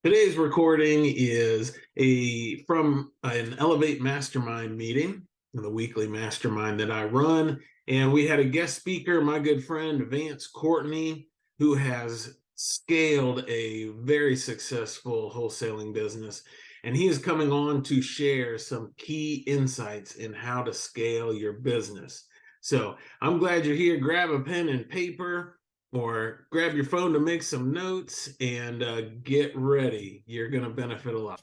Today's recording is from an Elevate Mastermind meeting, the weekly mastermind that I run. And we had a guest speaker, my good friend Vance Courtney, who has scaled a very successful wholesaling business. And he is coming on to share some key insights in how to scale your business. So I'm glad you're here. Grab a pen and paper, or grab your phone to make some notes and get ready. You're going to benefit a lot.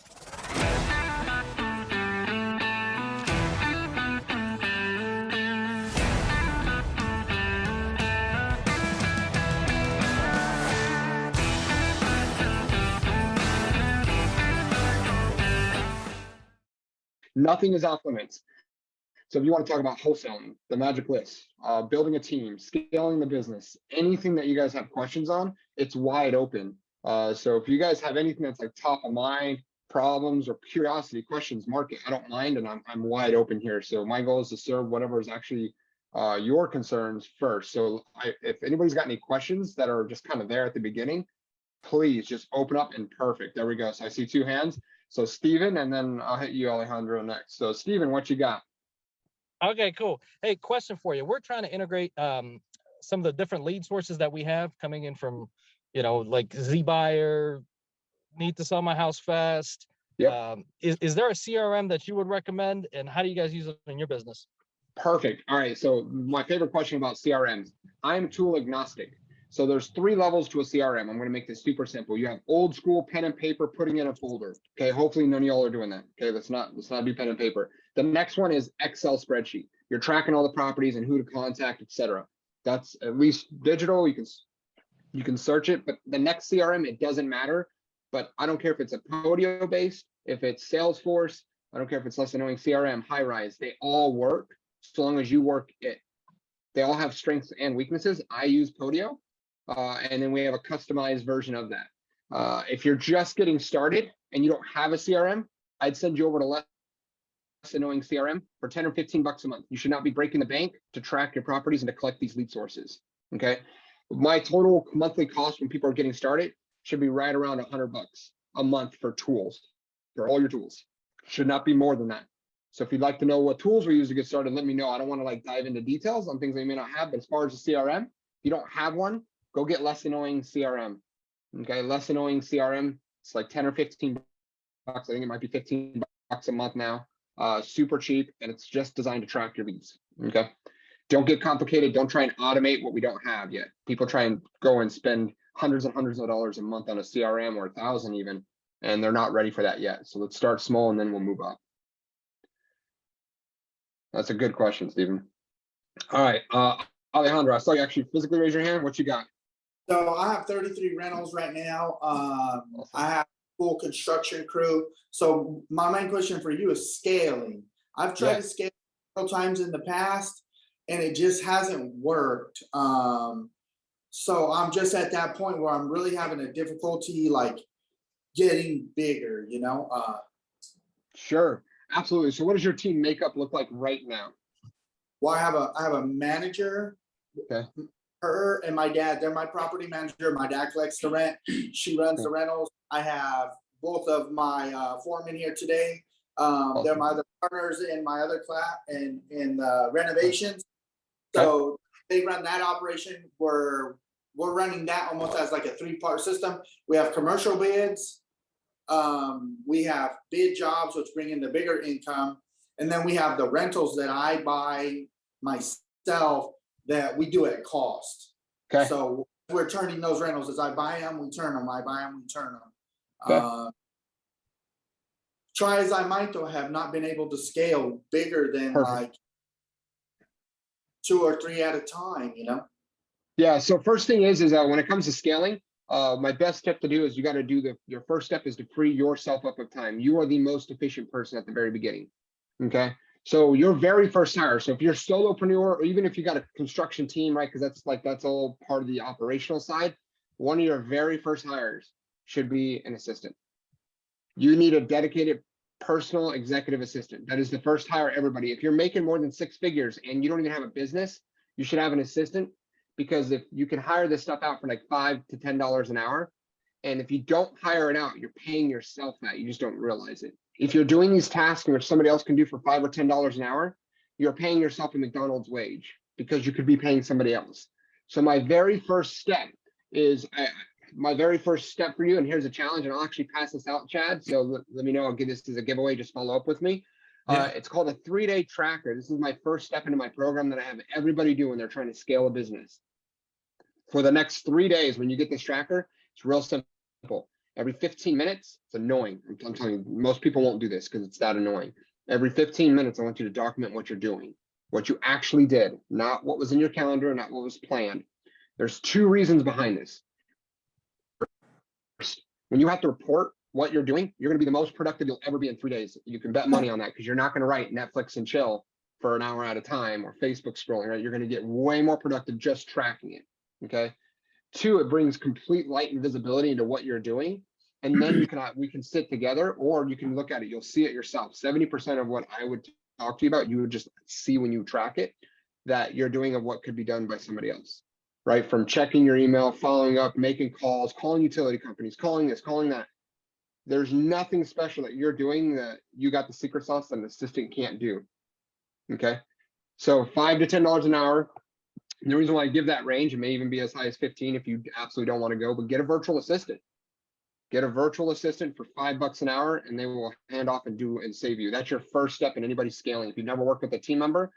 Nothing is off limits. So if you want to talk about wholesaling, the magic list, building a team, scaling the business, anything that you guys have questions on, it's wide open. So if you guys have anything that's like top of mind, problems or curiosity, questions, mark it. I don't mind, and I'm wide open here. So my goal is to serve whatever is actually your concerns first. So if anybody's got any questions that are just kind of there at the beginning, please just open up and perfect. There we go. So I see two hands. So Steven, and then I'll hit you, Alejandro, next. So Steven, what you got? Okay, cool. Hey, question for you. We're trying to integrate some of the different lead sources that we have coming in from, like ZBuyer, Need to Sell My House Fast. Yep. Is there a CRM that you would recommend, and how do you guys use it in your business? Perfect. All right. So my favorite question about CRMs, I'm tool agnostic. So there's 3 levels to a CRM. I'm going to make this super simple. You have old school pen and paper, putting in a folder. Okay. Hopefully none of y'all are doing that. Okay. Let's not do pen and paper. The next one is Excel spreadsheet. You're tracking all the properties and who to contact, etc. That's at least digital. You can search it, but the next CRM, it doesn't matter. But I don't care if it's a Podio based, if it's Salesforce, I don't care if it's Less Annoying CRM, Highrise, they all work so long as you work it. They all have strengths and weaknesses. I use Podio. And then we have a customized version of that. If you're just getting started and you don't have a CRM, I'd send you over to Less Annoying CRM for 10 or 15 bucks a month. You should not be breaking the bank to track your properties and to collect these lead sources. Okay. My total monthly cost when people are getting started should be right around 100 bucks a month for tools, for all your tools. Should not be more than that. So if you'd like to know what tools we use to get started, let me know. I don't want to like dive into details on things that you may not have, but as far as the CRM, if you don't have one, go get Less Annoying CRM. Okay, Less Annoying CRM. It's like 10 or 15 bucks. I think it might be 15 bucks a month now. Super cheap, and it's just designed to track your leads. Okay, don't get complicated. Don't try and automate what we don't have yet. People try and go and spend hundreds and hundreds of dollars a month on a CRM, or 1,000 even, and they're not ready for that yet. So let's start small and then we'll move up. That's a good question, Stephen. All right, Alejandro, I saw you actually physically raise your hand. What you got? So I have 33 rentals right now. Awesome. I have a full construction crew. So my main question for you is scaling. I've tried to scale several times in the past and it just hasn't worked. So I'm just at that point where I'm really having a difficulty like getting bigger, Sure, absolutely. So what does your team makeup look like right now? Well, I have a manager. Okay. Her and my dad, they're my property manager. My dad collects the rent. She runs the rentals. I have both of my foremen here today. Awesome. They're my other partners in my other class and in renovations. So they run that operation. We're running that almost as like a 3-part system. We have commercial bids. We have bid jobs, which bring in the bigger income. And then we have the rentals that I buy myself that we do at cost. Okay. So we're turning those rentals as I buy them, we turn them. I buy them, we turn them. Okay. Try as I might, though, I have not been able to scale bigger than like 2 or 3 at a time, Yeah. So first thing is that when it comes to scaling, my best tip to do is you got to do your first step is to free yourself up of time. You are the most efficient person at the very beginning. Okay. So your very first hire. So if you're solopreneur, or even if you got a construction team, right? Because that's all part of the operational side. One of your very first hires should be an assistant. You need a dedicated personal executive assistant. That is the first hire, everybody. If you're making more than 6 figures and you don't even have a business, you should have an assistant, because if you can hire this stuff out for like $5 to $10 an hour, And if you don't hire it out, you're paying yourself that. You just don't realize it. If you're doing these tasks which somebody else can do for $5 or $10 an hour, you're paying yourself a McDonald's wage because you could be paying somebody else. So my very first step is my very first step for you, and here's a challenge, and I'll actually pass this out, Chad. So let me know. I'll give this as a giveaway. Just follow up with me. Yeah. It's called a 3-day tracker. This is my first step into my program that I have everybody do when they're trying to scale a business. For the next 3 days, when you get this tracker, it's real simple. Every 15 minutes, it's annoying. I'm telling you, most people won't do this because it's that annoying. Every 15 minutes, I want you to document what you're doing, what you actually did, not what was in your calendar, not what was planned. There's 2 reasons behind this. First, when you have to report what you're doing, you're going to be the most productive you'll ever be in 3 days. You can bet money on that because you're not going to write Netflix and chill for an hour at a time or Facebook scrolling, right? You're going to get way more productive just tracking it. Okay. 2, it brings complete light and visibility into what you're doing. And then we can sit together, or you can look at it. You'll see it yourself. 70% of what I would talk to you about, you would just see when you track it, that you're doing of what could be done by somebody else, right? From checking your email, following up, making calls, calling utility companies, calling this, calling that. There's nothing special that you're doing that you got the secret sauce that an assistant can't do. Okay. So $5 to $10 an hour. And the reason why I give that range, it may even be as high as 15 if you absolutely don't want to go, but get a virtual assistant. Get a virtual assistant for $5 an hour, and they will hand off and do and save you. That's your first step in anybody scaling. If you've never worked with a team member,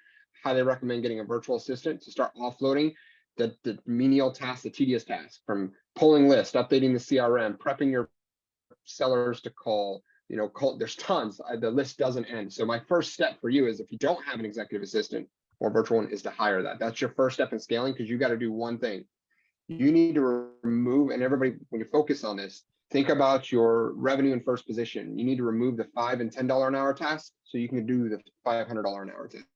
highly recommend getting a virtual assistant to start offloading the menial tasks, the tedious tasks, from pulling lists, updating the CRM, prepping your sellers to call. There's tons. The list doesn't end. So my first step for you is, if you don't have an executive assistant or virtual one, is to hire that. That's your first step in scaling, because you got to do one thing. You need to remove, and everybody, when you focus on this, think about your revenue in first position. You need to remove the $5 and $10 an hour task so you can do the $500 an hour task.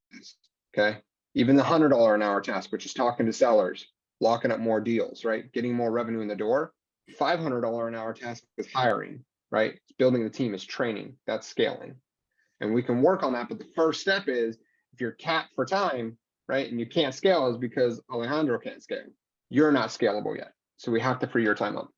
Okay. Even the $100 an hour task, which is talking to sellers, locking up more deals, right? Getting more revenue in the door. $500 an hour task is hiring, right? It's building the team, is training. That's scaling. And we can work on that. But the first step is, if you're capped for time, right, and you can't scale, is because Alejandro can't scale. You're not scalable yet. So we have to free your time up.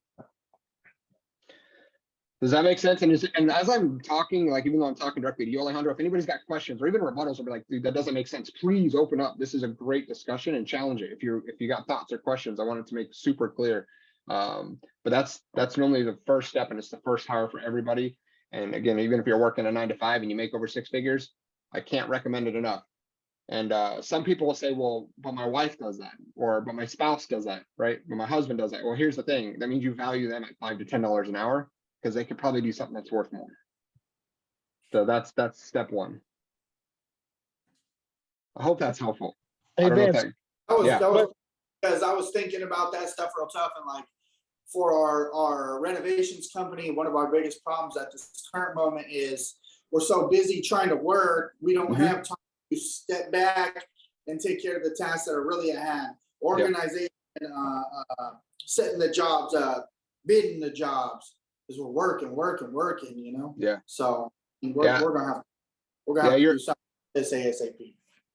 Does that make sense? And as I'm talking, like, even though I'm talking directly to you, Alejandro, if anybody's got questions or even rebuttals, will be like, dude, that doesn't make sense. Please open up. This is a great discussion, and challenge it. If you got thoughts or questions, I wanted to make super clear. But that's normally the first step, and it's the first hire for everybody. And again, even if you're working a 9 to 5 and you make over 6 figures, I can't recommend it enough. And some people will say, well, but my wife does that, or but my spouse does that, right? But my husband does that. Well, here's the thing. That means you value them at $5 to $10 an hour, because they could probably do something that's worth more. So that's step 1. I hope that's helpful. Hey, I don't know if Vince, that- That was because I was thinking about that stuff real tough, and like, for our renovations company, one of our biggest problems at this current moment is we're so busy trying to work, we don't have time to step back and take care of the tasks that are really at hand. Organization, setting the jobs up, bidding the jobs, because we're working, Yeah. So we're gonna have to do something this ASAP.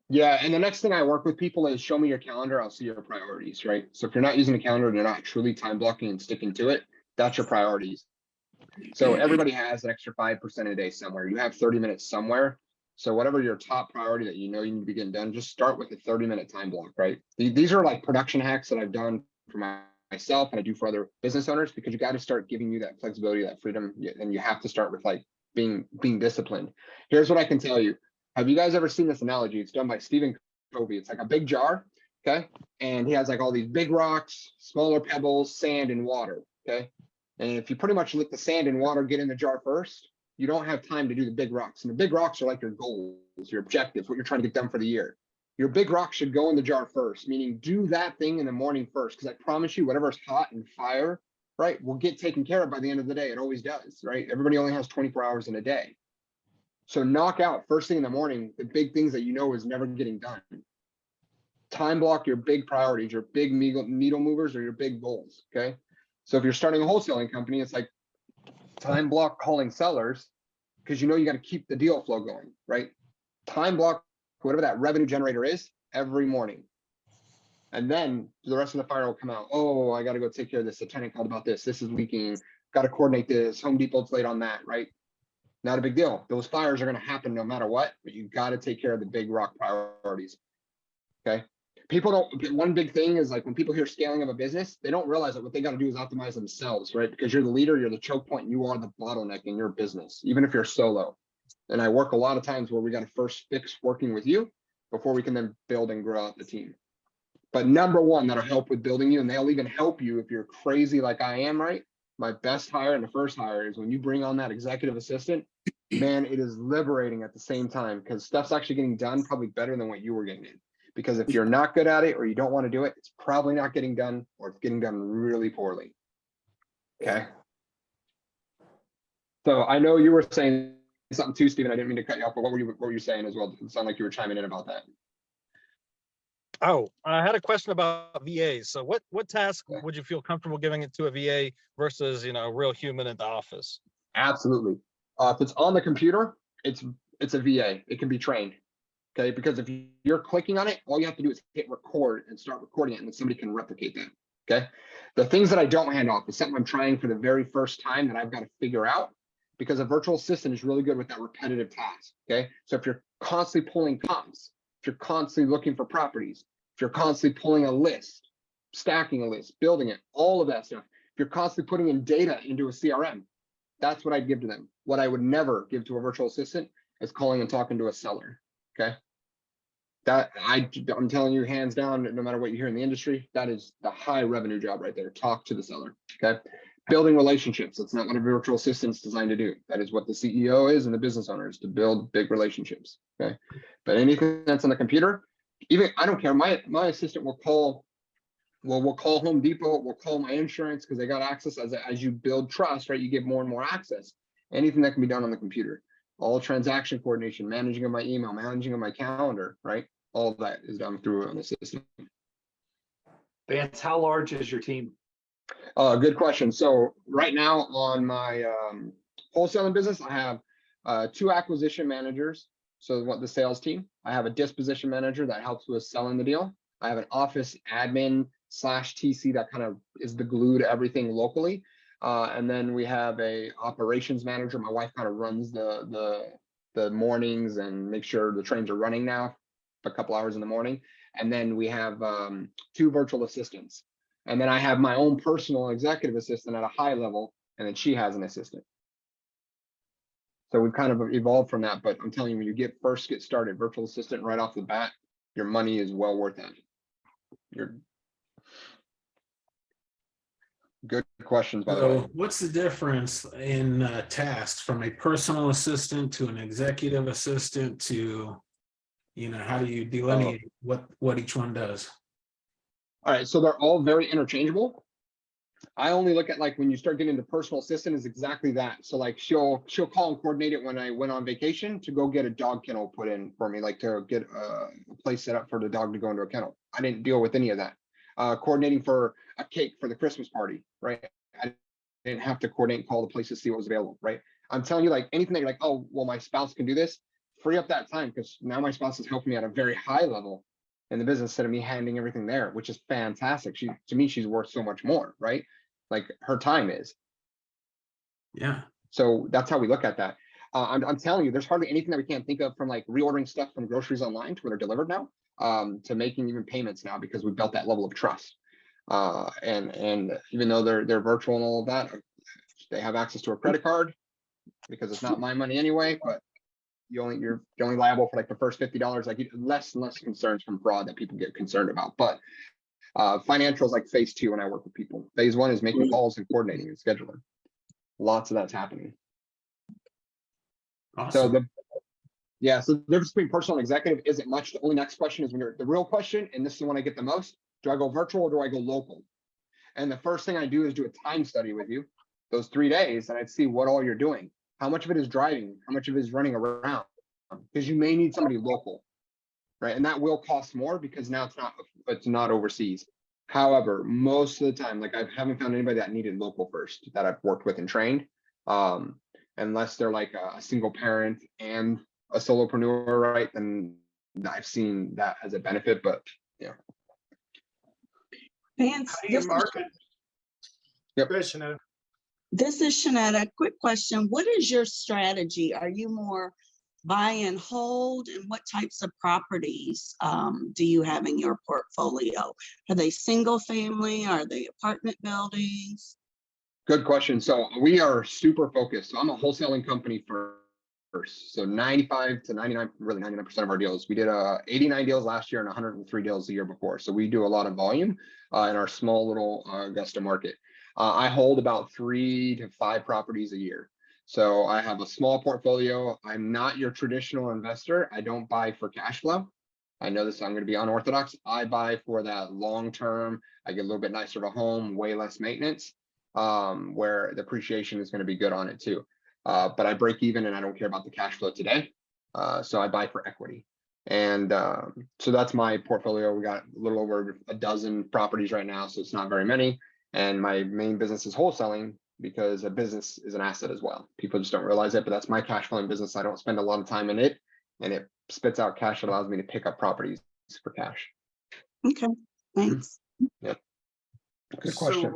Yeah, and the next thing I work with people is, show me your calendar, I'll see your priorities, right? So if you're not using a calendar and you're not truly time blocking and sticking to it, that's your priorities. So everybody has an extra 5% a day somewhere. You have 30 minutes somewhere. So whatever your top priority that you need to be getting done, just start with a 30-minute time block, right? These are like production hacks that I've done for myself, and I do for other business owners, because you got to start giving you that flexibility, that freedom, and you have to start with like being disciplined. Here's what I can tell you. Have you guys ever seen this analogy? It's done by Stephen Covey. It's like a big jar, okay? And he has like all these big rocks, smaller pebbles, sand, and water, okay? And if you pretty much let the sand and water get in the jar first, you don't have time to do the big rocks. And the big rocks are like your goals, your objectives, what you're trying to get done for the year. Your big rock should go in the jar first, meaning do that thing in the morning first, because I promise you, whatever's hot and fire, right, will get taken care of by the end of the day. It always does, right? Everybody only has 24 hours in a day. So knock out first thing in the morning the big things that you know is never getting done. Time block your big priorities, your big needle movers, or your big goals, okay? So if you're starting a wholesaling company, it's like time block calling sellers, because you know you got to keep the deal flow going, right? Time block whatever that revenue generator is every morning. And then the rest of the fire will come out. Oh, I got to go take care of this. The tenant called about this. This is leaking. Got to coordinate this. Home Depot's late on that, right? Not a big deal. Those fires are going to happen no matter what, but you got to take care of the big rock priorities. Okay. People don't, one big thing is like when people hear scaling of a business, they don't realize that what they got to do is optimize themselves, right? Because you're the leader, you're the choke point, you are the bottleneck in your business, even if you're solo. And I work a lot of times where we got to first fix working with you before we can then build and grow out the team. But number one, that'll help with building you, and they'll even help you if you're crazy like I am, right? My best hire and the first hire is when you bring on that executive assistant, man, it is liberating at the same time because stuff's actually getting done probably better than what you were getting in. Because if you're not good at it or you don't want to do it, it's probably not getting done or it's getting done really poorly. Okay. So I know you were saying something too, Stephen. I didn't mean to cut you off, but what were you saying as well? It sounded like you were chiming in about that. Oh, I had a question about VAs. So what task would you feel comfortable giving it to a VA versus, you know, a real human at the office? Absolutely. If it's on the computer, it's a VA. It can be trained. Okay, because if you're clicking on it, all you have to do is hit record and start recording it, and then somebody can replicate that. Okay. The things that I don't hand off is something I'm trying for the very first time that I've got to figure out, because a virtual assistant is really good with that repetitive task. Okay. So if you're constantly pulling comps, if you're constantly looking for properties, if you're constantly pulling a list, stacking a list, building it, all of that stuff, if you're constantly putting in data into a CRM, that's what I'd give to them. What I would never give to a virtual assistant is calling and talking to a seller. Okay. That I'm telling you, hands down, no matter what you hear in the industry, that is the high revenue job right there. Talk to the seller. Okay. Building relationships. That's not what a virtual assistant's designed to do. That is what the CEO is and the business owner is, to build big relationships. Okay. But anything that's on the computer, even I don't care. My assistant will call. Well, we'll call Home Depot. We'll call my insurance because they got access. As you build trust, right? You get more and more access. Anything that can be done on the computer. All transaction coordination, managing of my email, managing of my calendar, right? All of that is done through an assistant. Vance, how large is your team? Good question. So right now on my wholesaling business, I have 2 acquisition managers. So what the sales team, I have a disposition manager that helps with selling the deal. I have an office admin / TC that kind of is the glue to everything locally. And then we have a operations manager. My wife kind of runs the mornings and make sure the trains are running now a couple hours in the morning. And then we have 2 virtual assistants. And then I have my own personal executive assistant at a high level, and then she has an assistant. So we've kind of evolved from that, but I'm telling you, when you first get started, virtual assistant right off the bat, your money is well worth it. Good questions, by the way. So what's the difference in tasks from a personal assistant to an executive assistant to, you know, how do you delineate what each one does? All right, so they're all very interchangeable. I only look at, like, when you start getting into personal assistant is exactly that. So like she'll call and coordinate it when I went on vacation to go get a dog kennel put in for me, like to get a place set up for the dog to go into a kennel. I didn't deal with any of that. Coordinating for a cake for the Christmas party, right? I didn't have to coordinate and call the place to see what was available, right? I'm telling you, like, anything that you're like, oh, well, my spouse can do this, free up that time, because now my spouse is helping me at a very high level in the business instead of me handing everything there, which is fantastic. To me, she's worth so much more, right? Like her time is. Yeah. So that's how we look at that. I'm telling you, there's hardly anything that we can't think of, from like reordering stuff from groceries online to when they're delivered now, to making even payments now, because we built that level of trust. And even though they're virtual and all of that, they have access to a credit card because it's not my money anyway, but you're only liable for like the first $50. Like, less and less concerns from fraud that people get concerned about. But financials, like phase 2 when I work with people. Phase 1 is making calls and coordinating and scheduling. Lots of that's happening. Awesome. So so the difference between personal and executive isn't much. The only next question is the real question, and this is the one I get the most: do I go virtual or do I go local? And the first thing I do is do a time study with you, those 3 days, and I'd see what all you're doing. How much of it is driving? How much of it is running around? Because you may need somebody local, right? And that will cost more because now it's not overseas. However, most of the time, like, I haven't found anybody that needed local first that I've worked with and trained, unless they're like a single parent and a solopreneur, right? Then I've seen that as a benefit, but yeah. Vance, How do you market? Yep. Go ahead, Shanetta. this is Shanetta. Quick question. What is your strategy? Are you more buy and hold? And what types of properties do you have in your portfolio? Are they single family? Are they apartment buildings? Good question. So we are super focused. So I'm a wholesaling company first. So 95 to 99, really 99% of our deals. We did 89 deals last year and 103 deals the year before. So we do a lot of volume in our small little Augusta market. I hold about 3 to 5 properties a year. So I have a small portfolio. I'm not your traditional investor. I don't buy for cash flow. I know this, I'm going to be unorthodox. I buy for that long term. I get a little bit nicer of a home, way less maintenance, where the appreciation is going to be good on it too. But I break even and I don't care about the cash flow today. So I buy for equity. And so that's my portfolio. We got a little over a dozen properties right now, so it's not very many. And my main business is wholesaling because a business is an asset as well. People just don't realize it, but that's my cash flowing business. I don't spend a lot of time in it, and it spits out cash that allows me to pick up properties for cash. Okay, thanks. Good So question.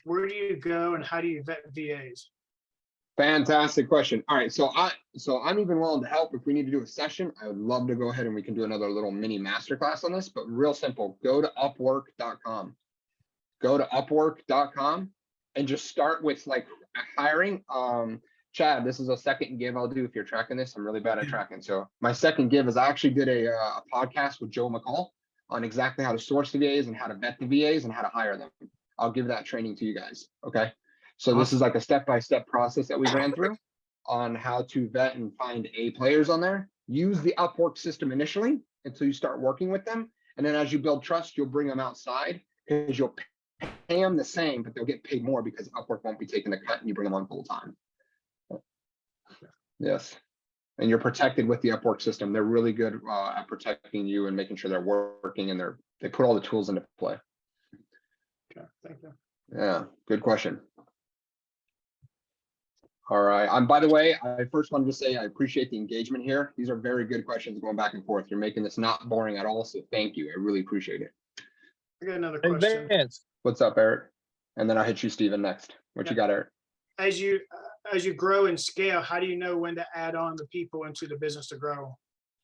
where do you go and how do you vet VAs? Fantastic question. All right, so I'm even willing to help if we need to do a session. I would love to go ahead and we can do another little mini masterclass on this, but real simple. Go to upwork.com. Go to upwork.com and just start with like hiring. Chad, this is a second give I'll do if you're tracking this. I'm really bad at tracking. So my second give is I actually did a podcast with Joe McCall on exactly how to source the VAs and how to vet the VAs and how to hire them. I'll give that training to you guys. Okay. So this is like a step-by-step process that we ran through on how to vet and find A players on there. Use the Upwork system initially until you start working with them. And then as you build trust, you'll bring them outside because you'll pay them the same, but they'll get paid more because Upwork won't be taking the cut and you bring them on full time. Yes. And you're protected with the Upwork system. They're really good at protecting you and making sure they're working and they put all the tools into play. Okay, thank you. Yeah, good question. All right. By the way, I first wanted to say I appreciate the engagement here. These are very good questions going back and forth. You're making this not boring at all. So thank you. I really appreciate it. I got another Hey, question. Vance, What's up, Eric? And then I'll hit you, Steven, next. What you got, Eric? As you grow and scale, how do you know when to add on the people into the business to grow?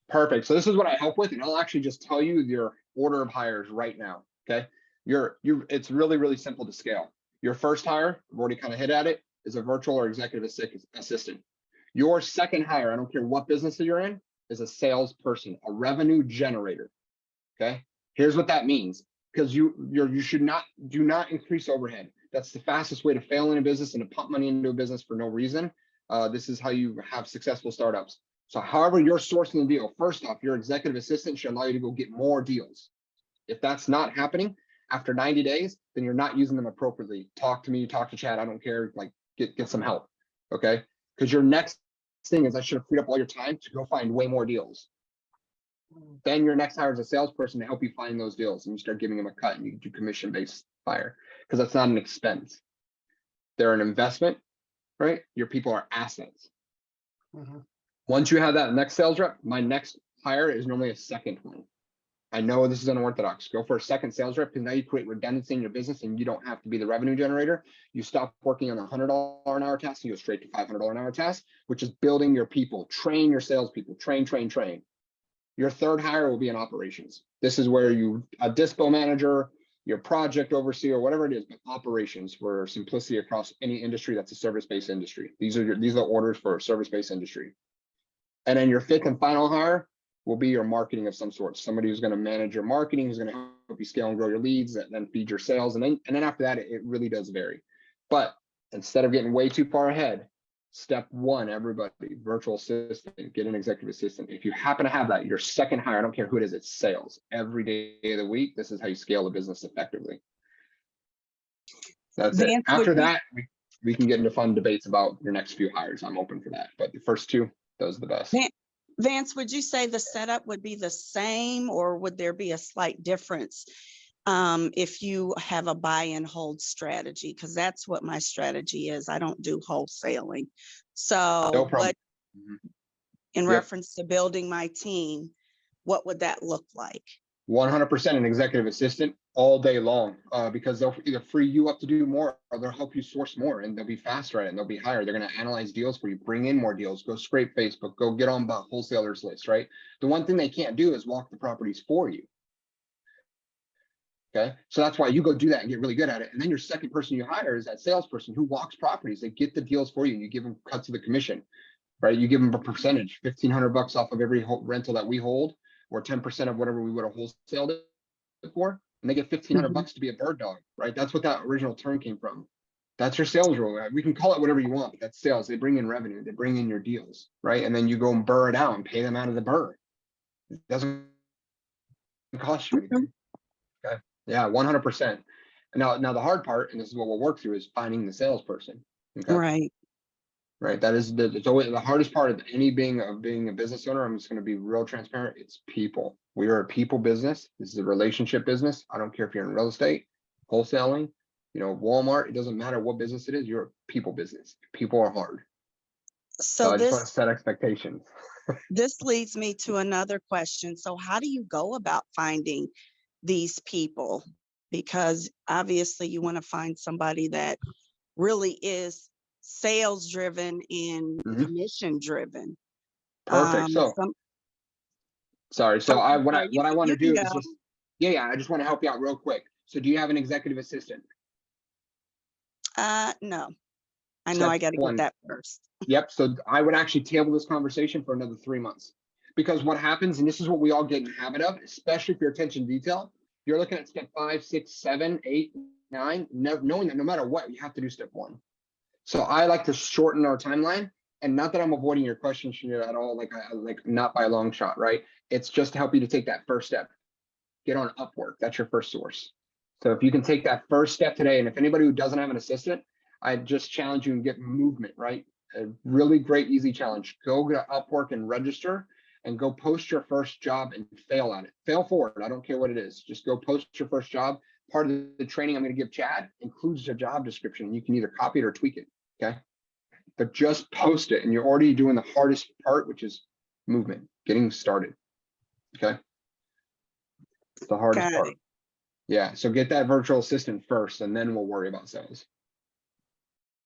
Perfect. So this is what I help with, and I'll actually just tell you your order of hires right now. Okay. It's really, really simple to scale. Your first hire, I've already kind of hit at it, is a virtual or executive assistant. Your second hire, I don't care what business that you're in, is a salesperson, a revenue generator. Okay. Here's what that means. Because you do not increase overhead. That's the fastest way to fail in a business and to pump money into a business for no reason. This is how you have successful startups. So however you're sourcing the deal, first off, your executive assistant should allow you to go get more deals. If that's not happening after 90 days, then you're not using them appropriately. Talk to me, talk to Chad. I don't care. Like get some help. Okay. Because your next thing is I should have freed up all your time to go find way more deals. Then your next hire is a salesperson to help you find those deals and you start giving them a cut and you do commission-based hire because that's not an expense. They're an investment, right? Your people are assets. Mhm. Once you have that next sales rep, my next hire is normally a second one. I know this is unorthodox. Go for a second sales rep because now you create redundancy in your business and you don't have to be the revenue generator. You stop working on a $100 an hour task and you go straight to $500 an hour task, which is building your people, train your salespeople, train. Your third hire will be in operations. This is where a dispo manager, your project overseer, whatever it is, but operations for simplicity across any industry that's a service-based industry. These are the orders for a service-based industry. And then your fifth and final hire will be your marketing of some sort. Somebody who's going to manage your marketing, who's going to help you scale and grow your leads, and then feed your sales. And then after that, it really does vary. But instead of getting way too far ahead, step one, everybody, virtual assistant, get an executive assistant. If you happen to have that, your second hire, I don't care who it is, it's sales. Every day of the week, this is how you scale the business effectively. That's it. Vance, After that, we can get into fun debates about your next few hires. I'm open for that. But the first two, those are the best. Vance, would you say the setup would be the same or would there be a slight difference if you have a buy and hold strategy? Because that's what my strategy is. I don't do wholesaling. So No problem. in Yep. reference to building my team, what would that look like? 100% an executive assistant all day long, because they'll either free you up to do more or they'll help you source more, and they'll be faster at it and they'll be higher. They're going to analyze deals for you, bring in more deals, go scrape Facebook, go get on the wholesalers list, right? The one thing they can't do is walk the properties for you. Okay, so that's why you go do that and get really good at it. And then your second person you hire is that salesperson who walks properties. They get the deals for you, and you give them cuts of the commission, right? You give them a percentage, $1,500 off of every rental that we hold, or 10% of whatever we would have wholesaled it for, and they get $1,500 to be a bird dog, right? That's what that original term came from. That's your sales role. We can call it whatever you want, but that's sales. They bring in revenue, they bring in your deals, right? And then you go and burr it out and pay them out of the burr. It doesn't cost you anything. Okay. Yeah, 100%. Now the hard part, and this is what we'll work through, is finding the salesperson. Okay. Right. Right. That is it's always the hardest part of being a business owner. I'm just going to be real transparent. It's people. We are a people business. This is a relationship business. I don't care if you're in real estate, wholesaling, Walmart. It doesn't matter what business it is. You're a people business. People are hard. So I just want to set expectations. This leads me to another question. So how do you go about finding these people? Because obviously you want to find somebody that really is sales driven and commission driven. Perfect. Sorry. So what I want to do is just, I just want to help you out real quick. So do you have an executive assistant? No, I know I got to get that first. Yep. So I would actually table this conversation for another 3 months, because what happens, and this is what we all get in the habit of, especially if you're attention to detail, you're looking at step 5, 6, 7, 8, 9, knowing that no matter what, you have to do step 1. So I like to shorten our timeline, and not that I'm avoiding your question, Shanita, at all, like not by a long shot, right? It's just to help you to take that first step. Get on Upwork. That's your first source. So if you can take that first step today, and if anybody who doesn't have an assistant, I just challenge you and get movement, right? A really great, easy challenge. Go to Upwork and register, and go post your first job and fail at it. Fail forward. I don't care what it is. Just go post your first job. Part of the training I'm going to give Chad includes a job description. You can either copy it or tweak it. Okay. But just post it, and you're already doing the hardest part, which is movement, getting started. Okay. It's the hardest part. Yeah. So get that virtual assistant first, and then we'll worry about sales.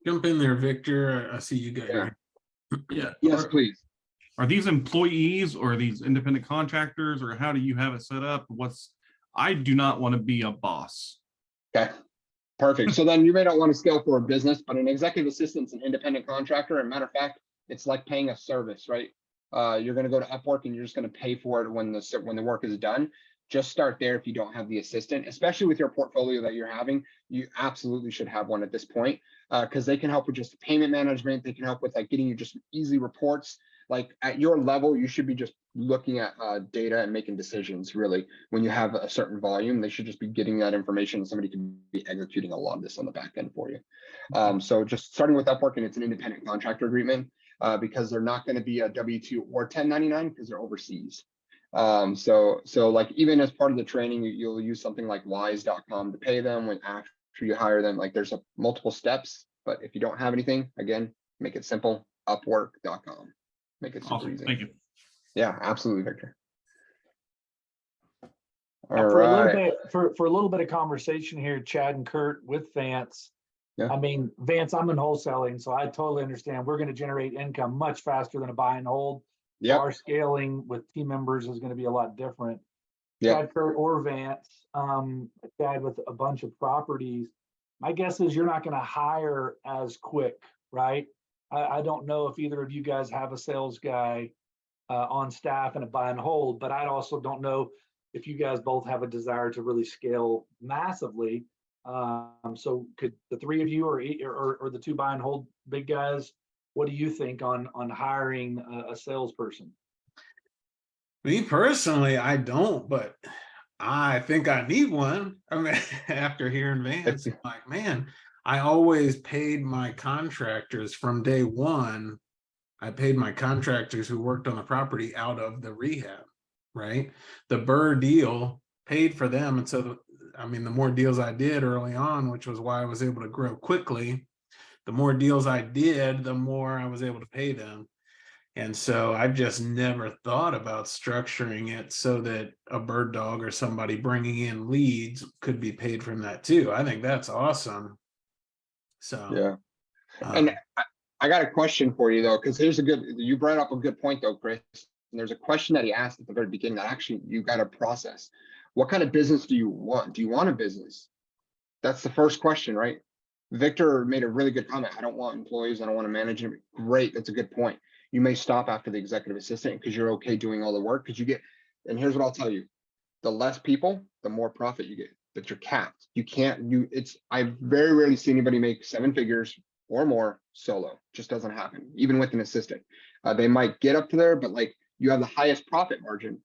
Jump in there, Victor. I see you got Yeah. Yes, please. Are these employees or are these independent contractors, or how do you have it set up? I do not want to be a boss. Okay. Perfect. So then you may not want to scale for a business, but an executive assistant's an independent contractor. And matter of fact, it's like paying a service, right? You're going to go to Upwork and you're just going to pay for it when the work is done. Just start there if you don't have the assistant, especially with your portfolio that you're having. You absolutely should have one at this point, because they can help with just payment management. They can help with getting you just easy reports. Like at your level, you should be just looking at data and making decisions. Really, when you have a certain volume, they should just be getting that information, and somebody can be executing a lot of this on the back end for you. So just starting with Upwork, and it's an independent contractor agreement, because they're not going to be a W-2 or 1099 because they're overseas. So like even as part of the training, you'll use something like wise.com to pay them when after you hire them. Like there's multiple steps, but if you don't have anything, again, make it simple. Upwork.com. Make it super Awesome. easy. Thank you. Yeah, absolutely, Victor. All For right. a little bit of conversation here, Chad and Kurt with Vance. Yeah. I mean, Vance, I'm in wholesaling, so I totally understand. We're going to generate income much faster than a buy and hold. Yep. Our scaling with team members is going to be a lot different. Yep. Chad, Kurt, or Vance, Chad with a bunch of properties. My guess is you're not going to hire as quick, right? I don't know if either of you guys have a sales guy on staff and a buy and hold, but I also don't know if you guys both have a desire to really scale massively. So could the three of you or the two buy and hold big guys, what do you think on hiring a salesperson? Me personally, I don't, but I think I need one. I mean, after hearing Vance, I'm like, man, I always paid my contractors from day one. I paid my contractors who worked on the property out of the rehab, right? The Burr deal paid for them. And so, I mean, the more deals I did early on, which was why I was able to grow quickly, the more deals I did, the more I was able to pay them. And so I've just never thought about structuring it so that a bird dog or somebody bringing in leads could be paid from that too. I think that's awesome. So, Yeah. um, And I got a question for you though, because you brought up a good point though, Chris. And there's a question that he asked at the very beginning that actually you got to process. What kind of business do you want? Do you want a business? That's the first question, right? Victor made a really good comment. I don't want employees. I don't want to manage them. Great. That's a good point. You may stop after the executive assistant because you're okay doing all the work because you get, and here's what I'll tell you. The less people, the more profit you get, but you're capped. You can't, I've very rarely seen anybody make 7 figures or more solo. Just doesn't happen, even with an assistant. They might get up to there, but like you have the highest profit margin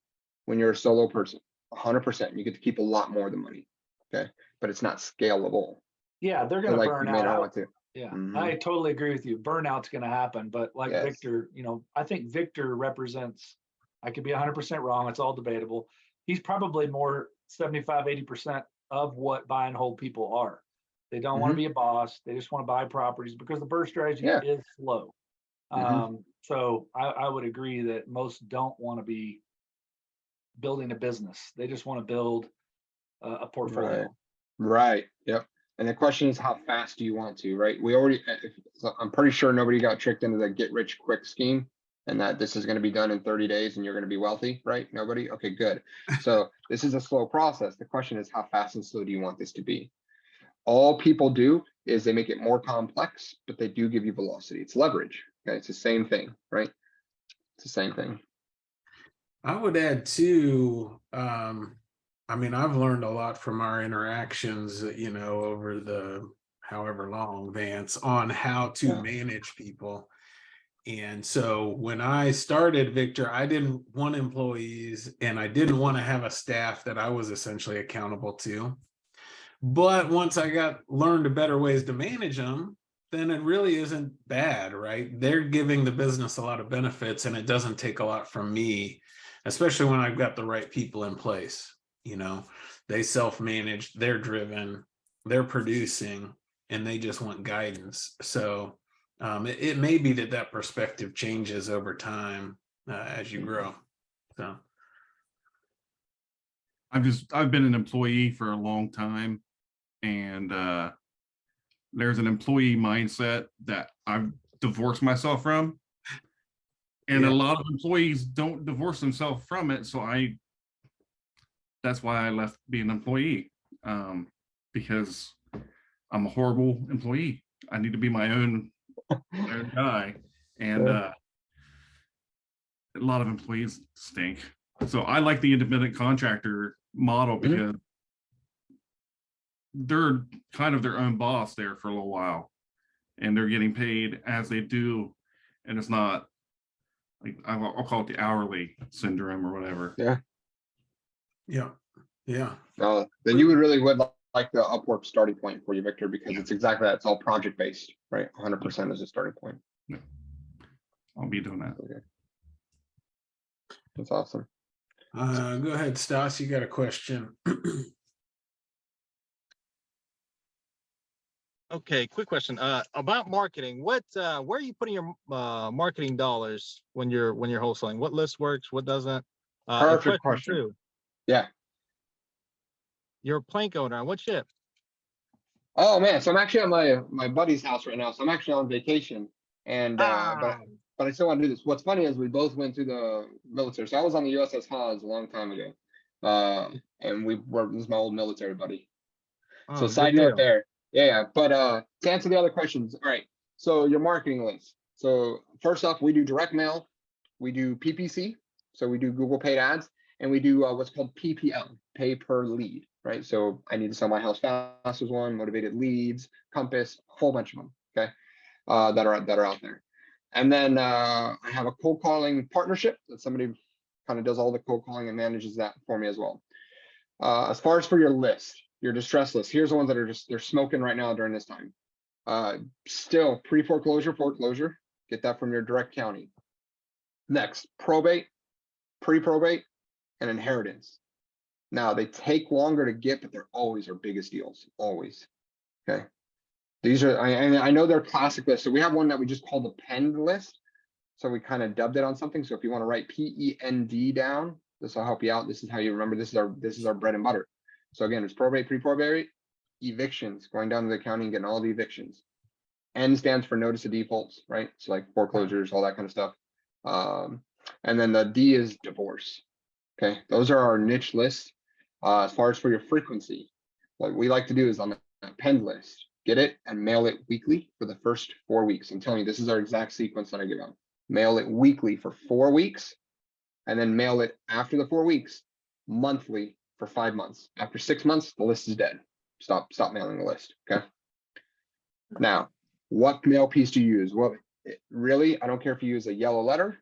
when you're a solo person, 100%. You get to keep a lot more of the money, okay? But it's not scalable. Yeah, they're So gonna like burn you may not out. want to. Yeah, Mhm. I totally agree with you. Burnout's gonna happen, but like Yes. Victor, I think Victor represents, I could be 100% wrong, it's all debatable. He's probably more 75, 80% of what buy and hold people are. They don't want to be a boss. They just want to buy properties because the bird strategy Yeah. is slow. So I would agree that most don't want to be building a business. They just want to build a portfolio. Right. Yep. And the question is, how fast do you want to, right? I'm pretty sure nobody got tricked into the get rich quick scheme and that this is going to be done in 30 days and you're going to be wealthy, right? Nobody? Okay, good. So this is a slow process. The question is, how fast and slow do you want this to be? All people do is they make it more complex, but they do give you velocity. It's leverage. Okay. It's the same thing, right? It's the same thing. I would add too, I mean, I've learned a lot from our interactions, over the however long, Vance, on how to Yeah. manage people. And so when I started Victor, I didn't want employees and I didn't want to have a staff that I was essentially accountable to. But once I learned better ways to manage them, then it really isn't bad, right? They're giving the business a lot of benefits and it doesn't take a lot from me, especially when I've got the right people in place. They self-manage, they're driven, they're producing, and they just want guidance. So it may be that perspective changes over time as you grow. So I've been an employee for a long time, and there's an employee mindset that I've divorced myself from. And Yeah. a lot of employees don't divorce themselves from it. So that's why I left being an employee, because I'm a horrible employee. I need to be my own guy. And a lot of employees stink. So I like the independent contractor model because they're kind of their own boss there for a little while. And they're getting paid as they do. And it's not like, I'll call it the hourly syndrome or whatever. Yeah. Then you would like the Upwork starting point for you, Victor, because it's exactly that. It's all project based, right? 100% is a starting point. Yeah. I'll be doing that. Okay. That's awesome. Go ahead, Stas, you got a question. Okay, quick question about marketing. Where are you putting your marketing dollars when you're wholesaling? What list works, what doesn't? Perfect question. Too. Yeah. You're a plank owner. What ship? Oh man, so I'm actually at my buddy's house right now. So I'm actually on vacation, and but I still want to do this. What's funny is we both went through the military. So I was on the USS Haas a long time ago, and this is my old military buddy. So side note there. Yeah. But to answer the other questions, all right. So your marketing list. So first off, we do direct mail, we do PPC, so we do Google paid ads, and we do what's called PPL, pay per lead, right? So I need to sell my house fast was one, motivated leads, Compass, a whole bunch of them, okay, that are out there. And then I have a cold calling partnership that somebody kind of does all the cold calling and manages that for me as well. As far as for your list, your distress list, here's the ones that are they're smoking right now during this time. Still pre-foreclosure, foreclosure, get that from your direct county. Next, probate, pre-probate, and inheritance. Now they take longer to get, but they're always our biggest deals, always. Okay. These are, I know they're classic lists. So we have one that we just call the penned list. So we kind of dubbed it on something. So if you want to write PEND down, this will help you out. This is how you remember, this is our bread and butter. So again, it's probate, pre-probate, evictions, going down to the county and getting all the evictions. N stands for notice of defaults, right? So like foreclosures, all that kind of stuff. And then the D is divorce. Okay, those are our niche lists. As far as for your frequency, what we like to do is on the append list, get it and mail it weekly for the first 4 weeks. I'm telling you, this is our exact sequence that I give out. Mail it weekly for 4 weeks, and then mail it after the 4 weeks, monthly for 5 months. After 6 months, the list is dead. Stop mailing the list. Okay. Now, what mail piece do you use? Well, really, I don't care if you use a yellow letter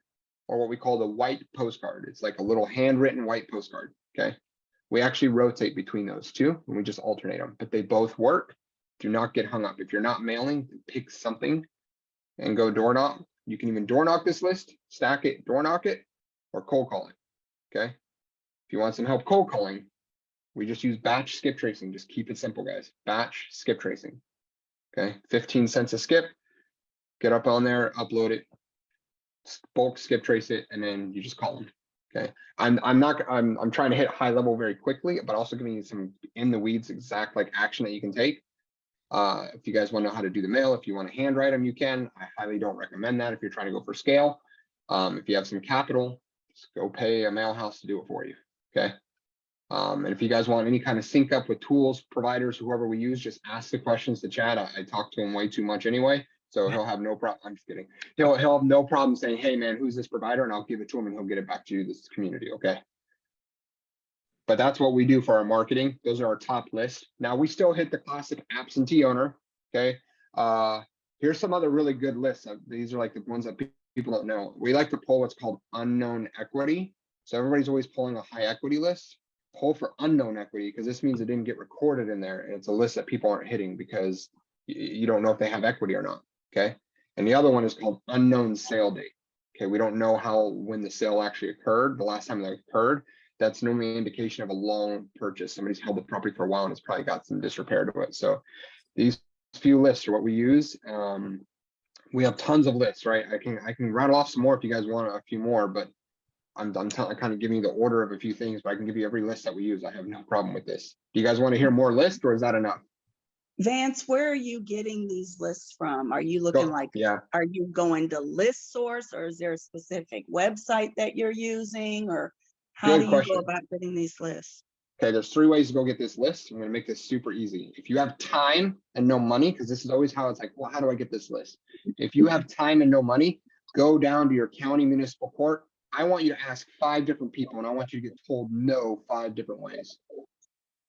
or what we call the white postcard. It's like a little handwritten white postcard. Okay. We actually rotate between those two and we just alternate them, but they both work. Do not get hung up. If you're not mailing, pick something and go door knock. You can even door knock this list, stack it, door knock it, or cold call it. Okay. If you want some help cold calling, we just use batch skip tracing. Just keep it simple, guys. Batch skip tracing. Okay. 15 cents a skip. Get up on there, upload it, bulk skip trace it, and then you just call them. Okay. I'm trying to hit high level very quickly, but also giving you some in the weeds exact like action that you can take. If you guys want to know how to do the mail, if you want to handwrite them, you can. I highly don't recommend that if you're trying to go for scale. If you have some capital, just go pay a mail house to do it for you. Okay. And if you guys want any kind of sync up with tools, providers, whoever we use, just ask the questions to Chad. I talk to him way too much anyway, so he'll have no problem. I'm just kidding. He'll have no problem saying, "Hey man, who's this provider?" And I'll give it to him and he'll get it back to you, this community. Okay. But that's what we do for our marketing. Those are our top lists. Now we still hit the classic absentee owner. Okay. Here's some other really good lists. These are like the ones that people don't know. We like to pull what's called unknown equity. So everybody's always pulling a high equity list. Pull for unknown equity because this means it didn't get recorded in there. And it's a list that people aren't hitting because you don't know if they have equity or not. Okay. And the other one is called unknown sale date. Okay. We don't know when the sale actually occurred, the last time that occurred. That's normally an indication of a long purchase. Somebody's held the property for a while and it's probably got some disrepair to it. So these few lists are what we use. We have tons of lists, right? I can rattle off some more if you guys want a few more, but I'm kind of giving you the order of a few things, but I can give you every list that we use. I have no problem with this. Do you guys want to hear more lists or is that enough? Vance, where are you getting these lists from? Are you looking are you going to ListSource or is there a specific website that you're using or how do you go about getting these lists? Okay, there's 3 ways to go get this list. I'm going to make this super easy. If you have time and no money, because this is always how it's like, well, how do I get this list? If you have time and no money, go down to your county municipal court. I want you to ask 5 different people and I want you to get told no 5 different ways.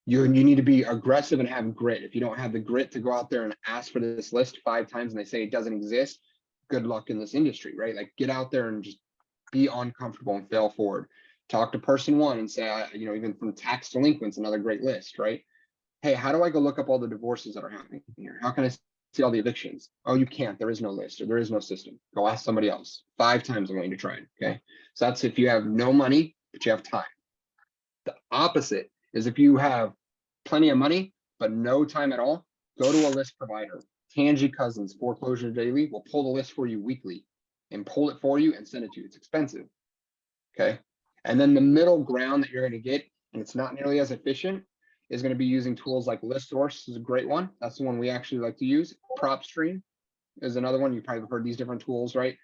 You need to be aggressive and have grit. If you don't have the grit to go out there and ask for this list 5 times and they say it doesn't exist, good luck in this industry, right? Like get out there and just be uncomfortable and fail forward. Talk to person 1 and say, even from tax delinquents, another great list, right? Hey, how do I go look up all the divorces that are happening here? How can I see all the evictions? Oh, you can't. There is no list or there is no system. Go ask somebody else. 5 times I'm going to try it. Okay. So that's if you have no money, but you have time. The opposite is if you have plenty of money, but no time at all, go to a list provider. Tangi Cousins, Foreclosure Daily will pull the list for you weekly and pull it for you and send it to you. It's expensive. Okay. And then the middle ground that you're going to get, and it's not nearly as efficient, is going to be using tools like ListSource is a great one. That's the one we actually like to use. PropStream is another one. You probably have heard these different tools, right?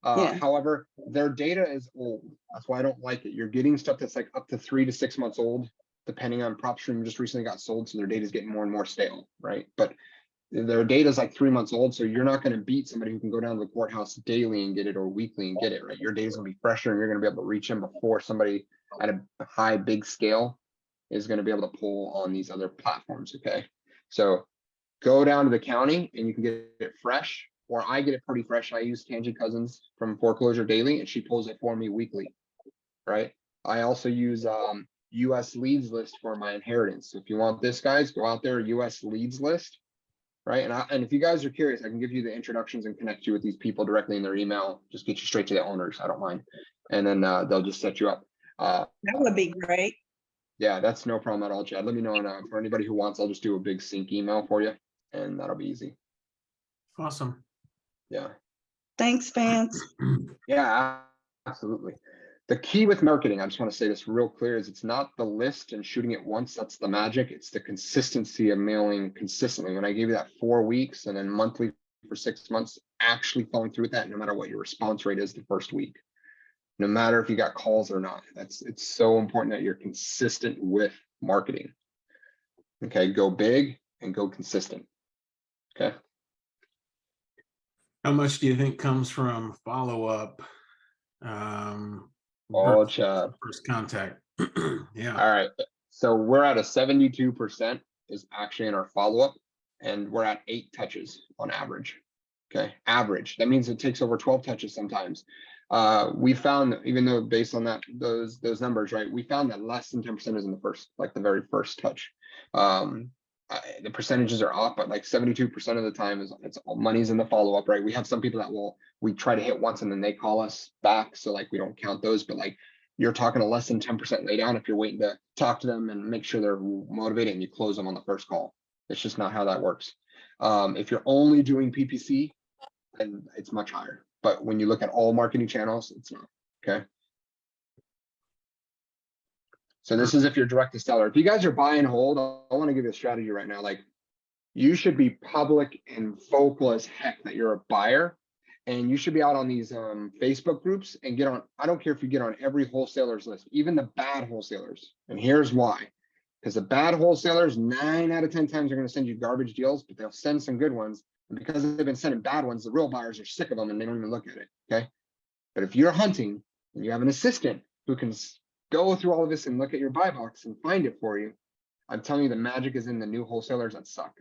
However, their data is old. That's why I don't like it. You're getting stuff that's like up to 3 to 6 months old, depending on PropStream just recently got sold. So their data is getting more and more stale, right? But their data is like 3 months old. So you're not going to beat somebody who can go down to the courthouse daily and get it or weekly and get it, right? Your data is going to be fresher and you're going to be able to reach them before somebody at a high, big scale is going to be able to pull on these other platforms. Okay. So go down to the county and you can get it fresh, or I get it pretty fresh. I use Tangi Cousins from Foreclosure Daily and she pulls it for me weekly. Right. I also use US Leads List for my inheritance. So if you want this, guys, go out there, US Leads List. Right. And if you guys are curious, I can give you the introductions and connect you with these people directly in their email. Just get you straight to the owners. I don't mind. And then they'll just set you up. That would be great. Yeah, that's no problem at all, Chad. Let me know. And for anybody who wants, I'll just do a big sync email for you and that'll be easy. Awesome. Yeah. Thanks, Vance. Yeah, absolutely. The key with marketing, I just want to say this real clear, is it's not the list and shooting it once. That's the magic. It's the consistency of mailing consistently. When I gave you that 4 weeks and then monthly for 6 months, actually following through with that, no matter what your response rate is the first week, no matter if you got calls or not. It's so important that you're consistent with marketing. Okay, go big and go consistent. Okay. How much do you think comes from follow-up? All versus Chad. first contact. Yeah. All right. So we're at a 72% is actually in our follow-up, and we're at 8 touches on average. Okay, average. That means it takes over 12 touches sometimes. We found that even though based on that those numbers, right, we found that less than 10% is in the first, like the very first touch. The percentages are off, but like 72% of the time it's all money's in the follow-up, right? We have some people that we try to hit once and then they call us back, so like we don't count those, but like you're talking a less than 10% lay down if you're waiting to talk to them and make sure they're motivated and you close them on the first call. It's just not how that works. If you're only doing PPC, then it's much higher. But when you look at all marketing channels, it's not. Okay. So this is if you're direct to seller. If you guys are buy and hold, I want to give you a strategy right now. Like, you should be public and vocal as heck that you're a buyer, and you should be out on these Facebook groups and get on. I don't care if you get on every wholesaler's list, even the bad wholesalers. And here's why. Because the bad wholesalers, 9 out of 10 times, are going to send you garbage deals, but they'll send some good ones. And because they've been sending bad ones, the real buyers are sick of them and they don't even look at it. Okay. But if you're hunting and you have an assistant who can go through all of this and look at your buy box and find it for you, I'm telling you, the magic is in the new wholesalers that suck.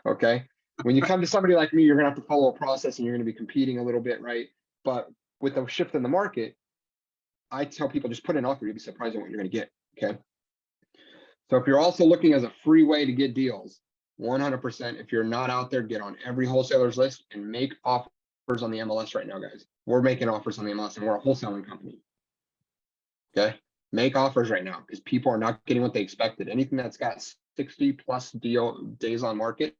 Okay. When you come to somebody like me, you're going to have to follow a process and you're going to be competing a little bit, right? But with the shift in the market, I tell people just put an offer. You'll be surprised at what you're going to get. Okay. So if you're also looking as a free way to get deals, 100%, if you're not out there, get on every wholesaler's list and make offers on the MLS right now, guys. We're making offers on the MLS and we're a wholesaling company. Okay. Make offers right now because people are not getting what they expected. Anything that's got 60+ days on market,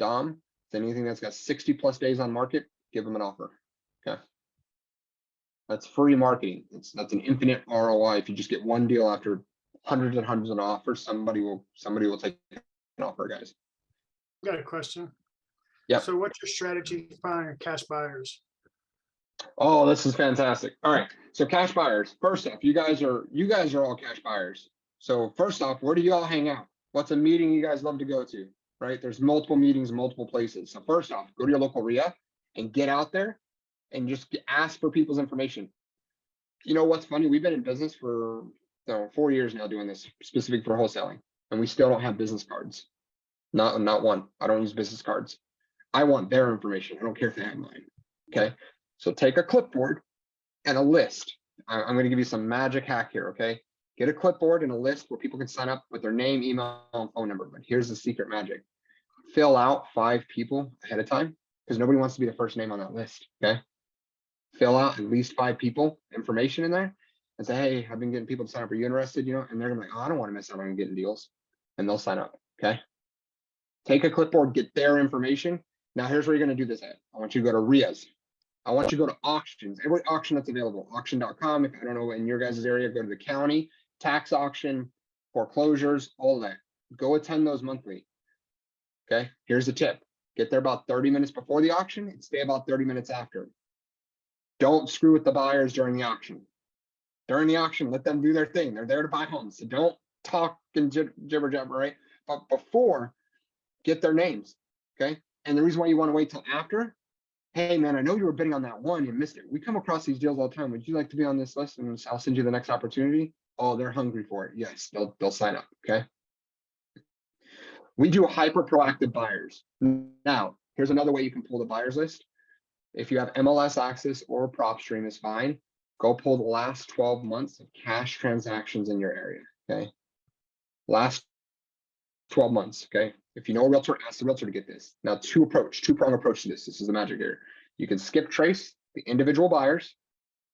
Dom, anything that's got 60+ days on market, give them an offer. Okay. That's free marketing. That's an infinite ROI. If you just get one deal after hundreds and hundreds of offers, somebody will take an offer, guys. Got a question. Yeah. So what's your strategy for finding cash buyers? Oh, this is fantastic. All right. So cash buyers, first off, you guys are all cash buyers. So first off, where do you all hang out? What's a meeting you guys love to go to? Right? There's multiple meetings, multiple places. So first off, go to your local RIA and get out there and just ask for people's information. You know what's funny? We've been in business for 4 years now doing this specific for wholesaling, and we still don't have business cards. Not one. I don't use business cards. I want their information. I don't care if they have mine. Okay. So take a clipboard and a list. I'm going to give you some magic hack here. Okay. Get a clipboard and a list where people can sign up with their name, email, and phone number. But here's the secret magic. Fill out 5 people ahead of time because nobody wants to be the first name on that list. Okay. Fill out at least 5 people information in there and say, hey, I've been getting people to sign up. Are you interested? You know, and they're gonna be like, oh, I don't want to miss out on getting deals. And they'll sign up. Okay. Take a clipboard, get their information. Now here's where you're going to do this at. I want you to go to RIAs. I want you to go to auctions, every auction that's available, auction.com. If I don't know in your guys' area, go to the county, tax auction, foreclosures, all of that. Go attend those monthly. Okay. Here's the tip. Get there about 30 minutes before the auction and stay about 30 minutes after. Don't screw with the buyers during the auction. During the auction, let them do their thing. They're there to buy homes. So don't talk and jibber jabber, right? But before, get their names. Okay. And the reason why you want to wait till after, hey man, I know you were bidding on that one, you missed it. We come across these deals all the time. Would you like to be on this list and I'll send you the next opportunity? Oh, they're hungry for it. Yes, they'll sign up. Okay. We do hyper proactive buyers. Now, here's another way you can pull the buyers list. If you have MLS access or PropStream is fine. Go pull the last 12 months of cash transactions in your area. Okay. Last 12 months. Okay. If you know a realtor, ask the realtor to get this. Now, two-prong approach to this. This is the magic here. You can skip trace the individual buyers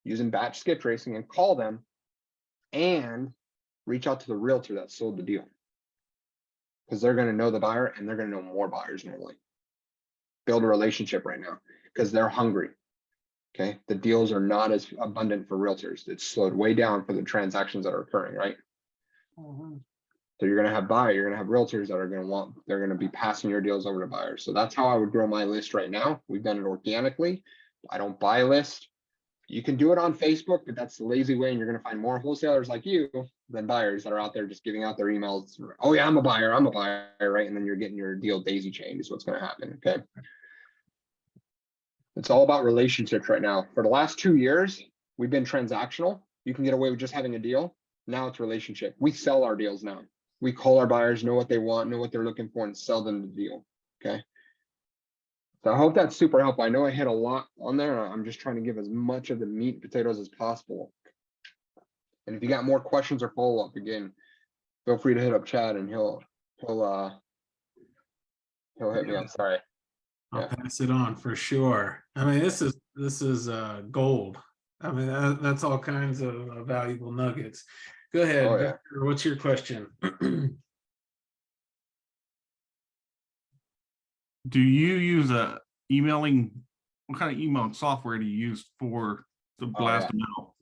using batch skip tracing and call them and reach out to the realtor that sold the deal. Because they're going to know the buyer and they're going to know more buyers normally. Build a relationship right now. because they're hungry. Okay, the deals are not as abundant for realtors. It's slowed way down for the transactions that are occurring, right? So you're gonna have you're gonna have realtors that are they're gonna be passing your deals over to buyers. So that's how I would grow my list right now. We've done it organically. I don't buy a list. You can do it on Facebook, but that's the lazy way, and you're gonna find more wholesalers like you than buyers that are out there just giving out their emails. Oh yeah, I'm a buyer, right? And then you're getting your deal daisy chained is what's gonna happen. Okay. It's all about relationships right now. For the last 2 years, we've been transactional. You can get away with just having a deal. Now it's relationship. We sell our deals now. We call our buyers, know what they want, know what they're looking for, and sell them the deal. Okay. So I hope that's super helpful. I know I hit a lot on there. I'm just trying to give as much of the meat and potatoes as possible. And if you got more questions or follow up, again, feel free to hit up Chad and he'll hit me up. Sorry. I'll Yeah. pass it on for sure. I mean, this is gold. I mean, that's all kinds of valuable nuggets. Go ahead, Oh, yeah. Victor, what's your question? Do you use what kind of email software do you use for the blast them out?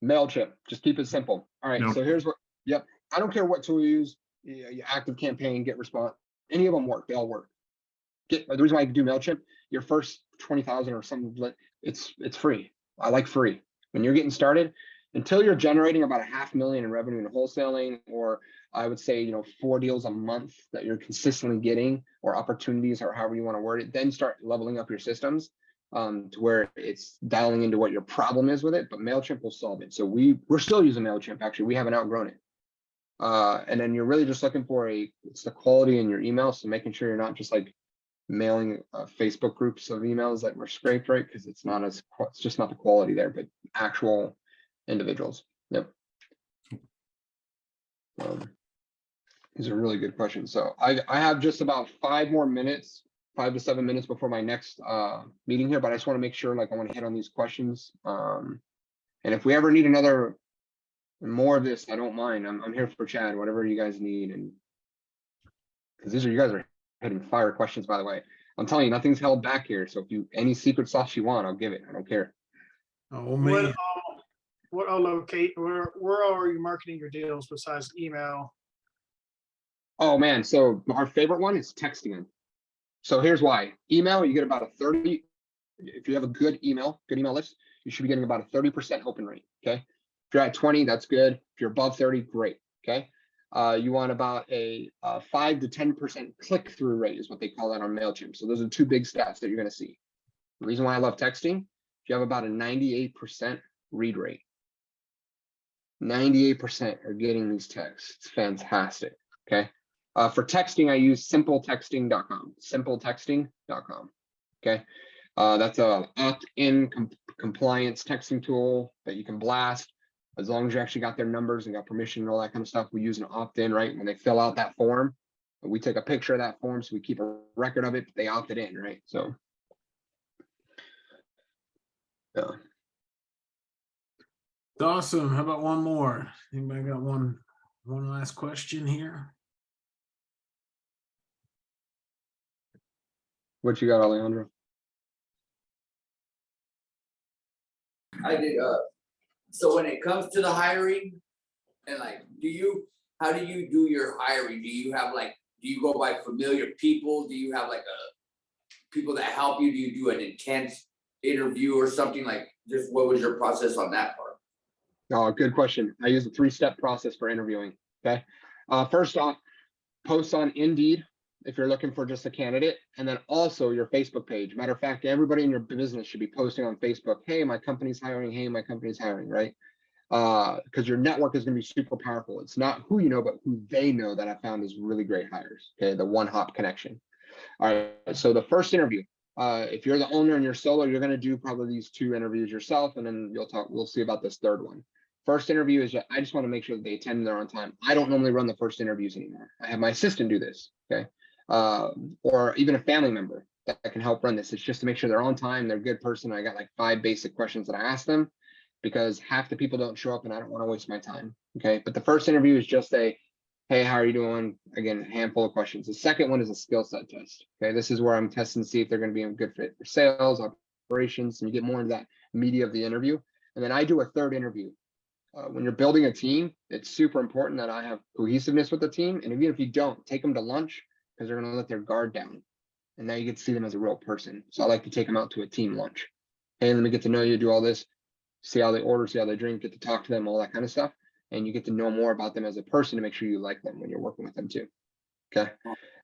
MailChimp, just keep it simple. All right, so here's what, I don't care what tool you use, you Active Campaign, Get Response, any of them work, they all work. The reason why I do MailChimp, your first 20,000 or something, it's free. I like free. When you're getting started, until you're generating about $500,000 in revenue in wholesaling, or I would say, 4 deals a month that you're consistently getting, or opportunities, or however you want to word it, then start leveling up your systems to where it's dialing into what your problem is with it. But MailChimp will solve it. So we're still using MailChimp. Actually, we haven't outgrown it. And then you're really just looking for it's the quality in your email. So making sure you're not just like mailing Facebook groups of emails that were scraped, right? Because it's just not the quality there, but actual individuals. Yep. These are really good questions. So I have just about 5 more minutes, 5 to 7 minutes before my next meeting here, but I just want to make sure, I want to hit on these questions. And if we ever need more of this, I don't mind. I'm here for Chad, whatever you guys need. And because you guys are hitting fire questions, by the way. I'm telling you, nothing's held back here. So if any secret sauce you want, I'll give it. I don't care. Oh man. What where are you marketing your deals besides email? Oh man, so our favorite one is texting them. So here's why. Email, you get about a 30. If you have a good email list, you should be getting about a 30% open rate. Okay. If you're at 20, that's good. If you're above 30, great. Okay. You want about a 5 to 10% click-through rate is what they call that on MailChimp. So those are 2 big stats that you're going to see. The reason why I love texting, if you have about a 98% read rate, 98% are getting these texts. It's fantastic. Okay. For texting, I use simpletexting.com. Simpletexting.com. Okay. That's a opt-in compliance texting tool that you can blast. As long as you actually got their numbers and got permission and all that kind of stuff, we use an opt-in, right? When they fill out that form, we take a picture of that form, so we keep a record of it. But they opted in, right? So, yeah. Awesome. How about one more? Anybody got one last question here? What you got, Alejandro? I did. So when it comes to the hiring, and how do you do your hiring? Do you do you go by familiar people? Do you have people that help you? Do you do an intense interview or something just what was your process on that part? Oh, good question. I use a 3-step process for interviewing. Okay. First off, post on Indeed if you're looking for just a candidate, and then also your Facebook page. Matter of fact, everybody in your business should be posting on Facebook. Hey, my company's hiring. Hey, my company's hiring, right? Because your network is going to be super powerful. It's not who you know, but who they know that I found is really great hires. Okay. The one-hop connection. All right. So the first interview, if you're the owner and you're solo, you're going to do probably these 2 interviews yourself, and then we'll see about this 3rd one. First interview is I just want to make sure that they attend and they're on time. I don't normally run the first interviews anymore. I have my assistant do this. Okay. Or even a family member that can help run this. It's just to make sure they're on time, they're a good person. I got 5 basic questions that I ask them, because half the people don't show up and I don't want to waste my time. Okay. But the first interview is just Hey, how are you doing? Again, a handful of questions. The second one is a skill set test. Okay, this is where I'm testing to see if they're going to be a good fit for sales, operations, and you get more into that media of the interview. And then I do a third interview. When you're building a team, it's super important that I have cohesiveness with the team. And even if you don't, take them to lunch because they're going to let their guard down. And now you get to see them as a real person. So I like to take them out to a team lunch. Hey, let me get to know you, do all this, see how they order, see how they drink, get to talk to them, all that kind of stuff. And you get to know more about them as a person to make sure you like them when you're working with them too. Okay.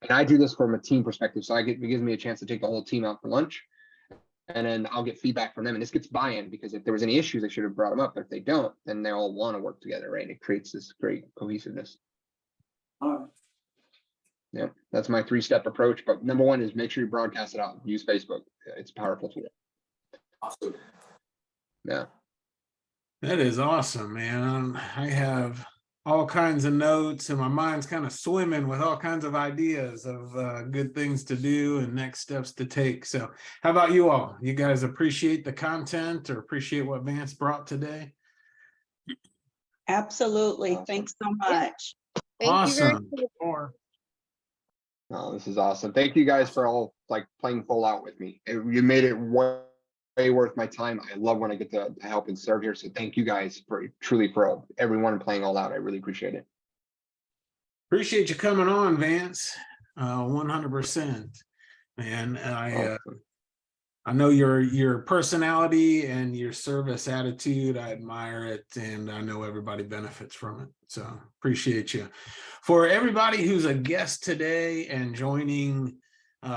And I do this from a team perspective. So it gives me a chance to take the whole team out for lunch. And then I'll get feedback from them. And this gets buy-in because if there was any issues, I should have brought them up. But if they don't, then they all want to work together, right? It creates this great cohesiveness. Yeah, that's my 3-step approach. But number one is make sure you broadcast it out. Use Facebook. It's a powerful tool. Awesome. Yeah. That is awesome, man. I have all kinds of notes and my mind's kind of swimming with all kinds of ideas of good things to do and next steps to take. So how about you all? You guys appreciate the content or appreciate what Vance brought today? Absolutely. Awesome. Thanks so much. Awesome. Oh, this is awesome. Thank you guys for all like playing full out with me. You made it way worth my time. I love when I get to help and serve here. So thank you guys for everyone playing all out. I really appreciate it. Appreciate you coming on, Vance. 100%. And I know your personality and your service attitude. I admire it, and I know everybody benefits from it. So appreciate you. For everybody who's a guest today and joining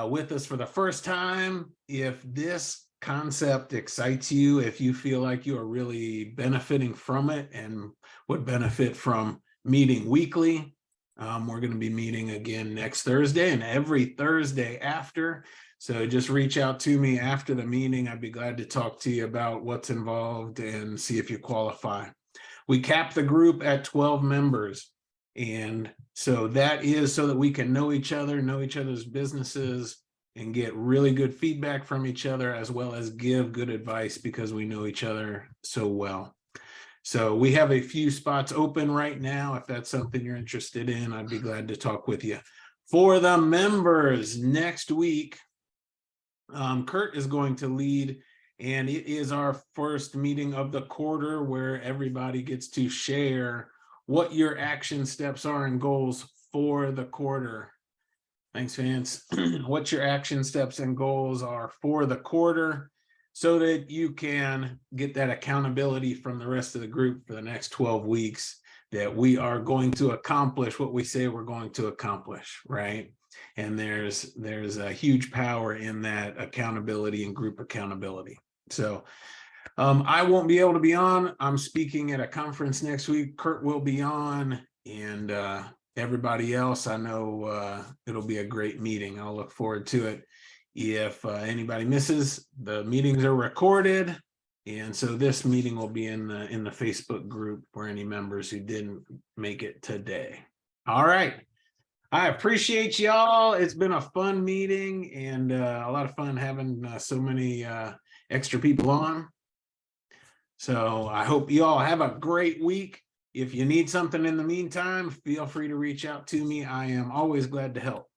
with us for the first time, if this concept excites you, if you feel like you are really benefiting from it and would benefit from meeting weekly, we're going to be meeting again next Thursday and every Thursday after. So just reach out to me after the meeting. I'd be glad to talk to you about what's involved and see if you qualify. We cap the group at 12 members. And so that is so that we can know each other's businesses, and get really good feedback from each other, as well as give good advice because we know each other so well. So we have a few spots open right now. If that's something you're interested in, I'd be glad to talk with you. For the members, next week, Kurt is going to lead, and it is our first meeting of the quarter where everybody gets to share what your action steps are and goals for the quarter. Thanks, Vance. What your action steps and goals are for the quarter so that you can get that accountability from the rest of the group for the next 12 weeks that we are going to accomplish what we say we're going to accomplish, right? And there's a huge power in that accountability and group accountability. So I won't be able to be on. I'm speaking at a conference next week. Kurt will be on, and everybody else, I know it'll be a great meeting. I'll look forward to it. If anybody misses, the meetings are recorded. And so this meeting will be in the Facebook group for any members who didn't make it today. All right. I appreciate y'all. It's been a fun meeting and a lot of fun having so many extra people on. So I hope you all have a great week. If you need something in the meantime, feel free to reach out to me. I am always glad to help.